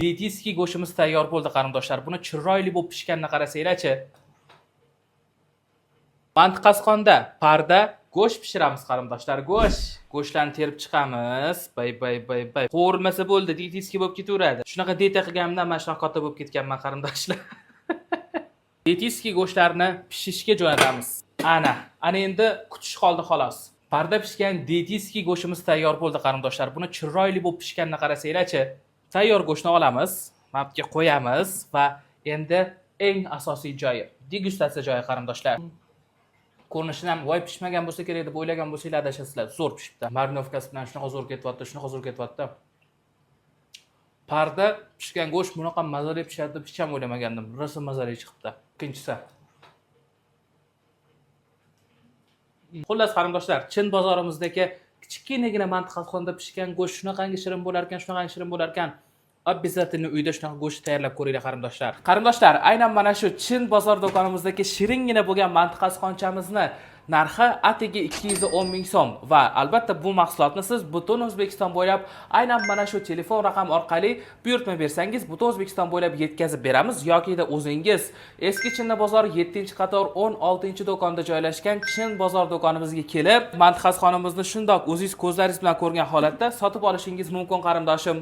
Dietskiy go'shtimiz tayyor bo'ldi qarindoshlar. Buni chiroyli bo'lib pishganini qarasanglar-chi. Mantiqasqonda parda go'sht pishiramiz qarindoshlar. Go'shtlarni terib chiqamiz. Bay. Qo'rilmasa bo'ldi, dietskiy bo'lib ketaveradi. Shunaqa dieta qilganimdan mana shunaqa katta bo'lib ketganman qarindoshlar. Dietskiy go'shtlarni pishishga jo'natamiz. Ana endi kutish qoldi xolos. Parda pishgan dietskiy go'shtimiz tayyor bo'ldi qarindoshlar. Buni chiroyli bo'lib pishganini qarasanglar-chi. Tayyor go'shtni olamiz, mapga qo'yamiz va endi eng asosiy joyi, degustatsiya joyi qarindoshlar. Ko'rinishidan voy pishmagan bo'lsa kerak deb o'ylagan bo'lsanglar adashasizlar. Zo'r pishibdi. Marinovkasi bilan shunaqa zo'r ketyapti. Parda pishgan go'sht bunaqa mazali pishadi deb hech ham o'ylamagandim. Rosa mazali chiqibdi. Ikkinchisi. Xullas qarindoshlar, Chin bozorimizdagi kichkinagina mantiqasqonda pishgan go'sht shunaqangi shirin bo'lar ekan. Обязательно uyda shunaqa go'sht tayyorlab ko'ringlar qarindoshlar. Qarindoshlar, aynan mana shu Chin bozor do'konimizdagi shiringina bo'lgan mantiqasqonchamizni narxi atigi 210 ming so'm va albatta bu mahsulotni siz butun O'zbekiston bo'ylab aynan mana shu telefon raqami orqali buyurtma bersangiz butun O'zbekiston bo'ylab yetkazib beramiz yoki o'zingiz Eski Chinna bozor 7-qator 16-do'konda joylashgan Chin bozor do'konimizga kelib, mantiqasqonimizni shundoq o'zingiz ko'zlaringiz bilan ko'rgan holatda sotib olishingiz mumkin qarindoshim.